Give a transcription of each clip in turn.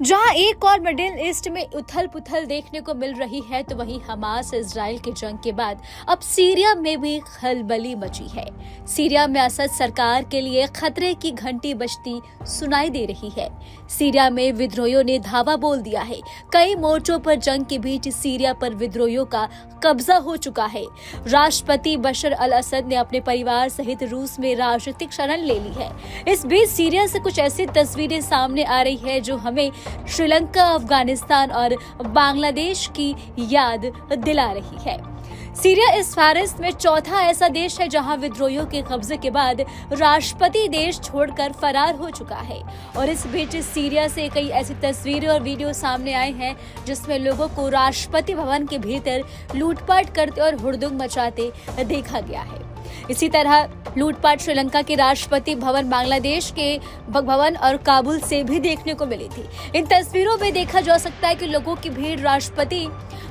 जहां एक और मिडिल ईस्ट में उथल पुथल देखने को मिल रही है, तो वहीं हमास इजराइल की जंग के बाद अब सीरिया में भी खलबली मची है। सीरिया में असद सरकार के लिए खतरे की घंटी बजती सुनाई दे रही है। सीरिया में विद्रोहियों ने धावा बोल दिया है। कई मोर्चों पर जंग के बीच सीरिया पर विद्रोहियों का कब्जा हो चुका है। राष्ट्रपति बशर अल असद ने अपने परिवार सहित रूस में राजनीतिक शरण ले ली है। इस बीच सीरिया से कुछ ऐसी तस्वीरें सामने आ रही है जो हमें श्रीलंका, अफगानिस्तान और बांग्लादेश की याद दिला रही है। सीरिया इस फहरिस्त में चौथा ऐसा देश है जहां विद्रोहियों के कब्जे के बाद राष्ट्रपति देश छोड़कर फरार हो चुका है। और इस बीच सीरिया से कई ऐसी तस्वीरें और वीडियो सामने आए हैं जिसमें लोगों को राष्ट्रपति भवन के भीतर लूटपाट करते और हुड़दंग मचाते देखा गया है। इसी तरह लूटपाट श्रीलंका के राष्ट्रपति भवन, बांग्लादेश के भवन और काबुल से भी देखने को मिली थी। इन तस्वीरों में देखा जा सकता है कि लोगों की भीड़ राष्ट्रपति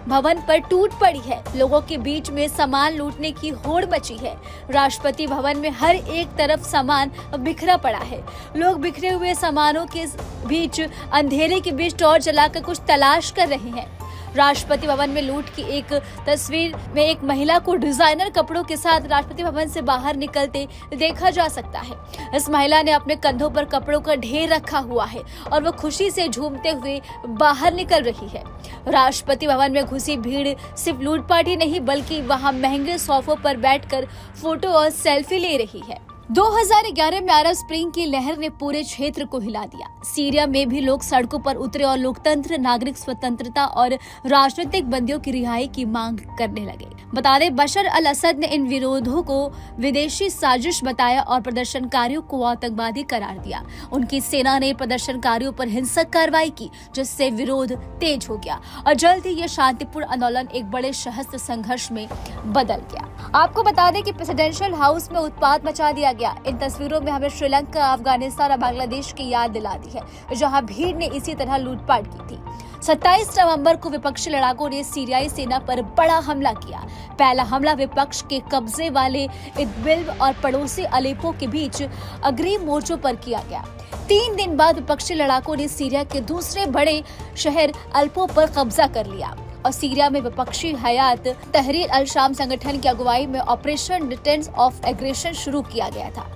भवन पर टूट पड़ी है। लोगों के बीच में सामान लूटने की होड़ मची है। राष्ट्रपति भवन में हर एक तरफ सामान बिखरा पड़ा है। लोग बिखरे हुए सामानों के बीच अंधेरे के बीच टॉर्च जलाकर कुछ तलाश कर रहे हैं। राष्ट्रपति भवन में लूट की एक तस्वीर में एक महिला को डिजाइनर कपड़ों के साथ राष्ट्रपति भवन से बाहर निकलते देखा जा सकता है। इस महिला ने अपने कंधों पर कपड़ों का ढेर रखा हुआ है और वो खुशी से झूमते हुए बाहर निकल रही है। राष्ट्रपति भवन में घुसी भीड़ सिर्फ लूटपाट ही नहीं बल्कि वहां महंगे सोफों पर बैठकर फोटो और सेल्फी ले रही है। 2011 में अरब स्प्रिंग की लहर ने पूरे क्षेत्र को हिला दिया। सीरिया में भी लोग सड़कों पर उतरे और लोकतंत्र, नागरिक स्वतंत्रता और राजनीतिक बंदियों की रिहाई की मांग करने लगे। बता दें, बशर अल असद ने इन विरोधों को विदेशी साजिश बताया और प्रदर्शनकारियों को आतंकवादी करार दिया। उनकी सेना ने प्रदर्शनकारियों पर हिंसक कार्रवाई की, जिससे विरोध तेज हो गया और जल्द ही ये शांतिपूर्ण आंदोलन एक बड़े सशस्त्र संघर्ष में बदल गया। आपको बता दें कि प्रेसिडेंशियल हाउस में उत्पात मचा दिया गया। इन तस्वीरों में हमें श्रीलंका, अफगानिस्तान और बांग्लादेश की याद दिला दी है, जहां भीड़ ने इसी तरह लूटपाट की थी। 27 नवंबर को विपक्षी लड़ाकों ने सीरियाई सेना पर बड़ा हमला किया। पहला हमला विपक्ष के कब्जे वाले इदबिल और पड़ोसी अलेप्पो के बीच अग्रिम मोर्चों पर किया गया। 3 दिन बाद विपक्षी लड़ाकों ने सीरिया के दूसरे बड़े शहर अलेप्पो पर कब्जा कर लिया और सीरिया में विपक्षी हयात तहरीर अल शाम संगठन की अगुवाई में ऑपरेशन डिटेंस ऑफ एग्रेशन शुरू किया गया था।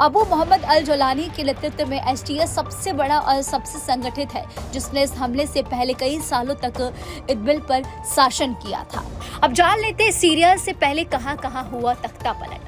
अबू मोहम्मद अल जोलानी के नेतृत्व में एसटीएस सबसे बड़ा और सबसे संगठित है, जिसने इस हमले से पहले कई सालों तक इदबिल पर शासन किया था। अब जान लेते हैं सीरिया से पहले कहां हुआ तख्ता पलट।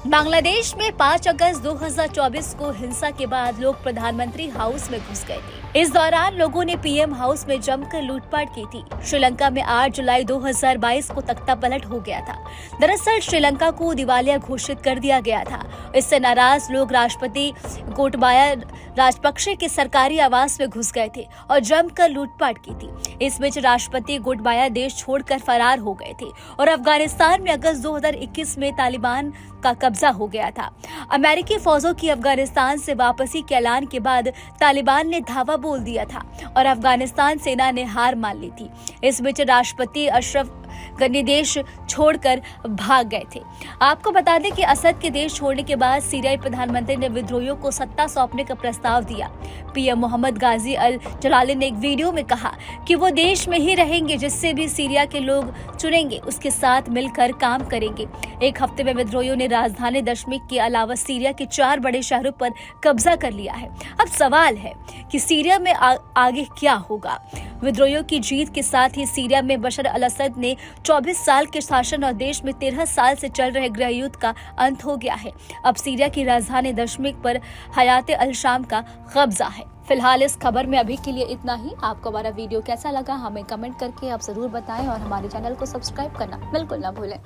बांग्लादेश में 5 अगस्त 2024 को हिंसा के बाद लोग प्रधानमंत्री हाउस में घुस गए थे। इस दौरान लोगों ने पीएम हाउस में जमकर लूटपाट की थी। श्रीलंका में 8 जुलाई 2022 को तख्ता पलट हो गया था। दरअसल श्रीलंका को दिवालिया घोषित कर दिया गया था। इससे नाराज लोग राष्ट्रपति गोटबाया राजपक्षे के सरकारी आवास में घुस गए थे और जमकर लूटपाट की थी। इस बीच राष्ट्रपति गोटबाया देश छोड़कर फरार हो गए थे और अफगानिस्तान में अगस्त 2021 में तालिबान का कब्जा हो गया था। अमेरिकी फौजों की अफगानिस्तान से वापसी के ऐलान के बाद तालिबान ने धावा बोल दिया था और अफगानिस्तान सेना ने हार मान ली थी। इस बीच राष्ट्रपति अशरफ गनी देश छोड़कर भाग गए थे। आपको बता दें कि असद के देश छोड़ने के बाद सीरियाई प्रधानमंत्री ने विद्रोहियों को सत्ता सौंपने का प्रस्ताव दिया। पीएम मोहम्मद गाजी अल जलाली ने एक वीडियो में कहा कि वो देश में ही रहेंगे, जिससे भी सीरिया के लोग चुनेंगे उसके साथ मिलकर काम करेंगे। एक हफ्ते में विद्रोहियों ने राजधानी दमिश्क के अलावा सीरिया के 4 बड़े शहरों पर कब्जा कर लिया है। अब सवाल है कि सीरिया में आगे क्या होगा। विद्रोहियों की जीत के साथ ही सीरिया में बशर अल असद ने 24 साल के शासन और देश में 13 साल से चल रहे गृह युद्ध का अंत हो गया है। अब सीरिया की राजधानी दमिश्क पर हयात अल शाम का कब्जा है। फिलहाल इस खबर में अभी के लिए इतना ही। आपको हमारा वीडियो कैसा लगा हमें कमेंट करके आप जरूर बताएं और हमारे चैनल को सब्सक्राइब करना बिल्कुल ना भूलें।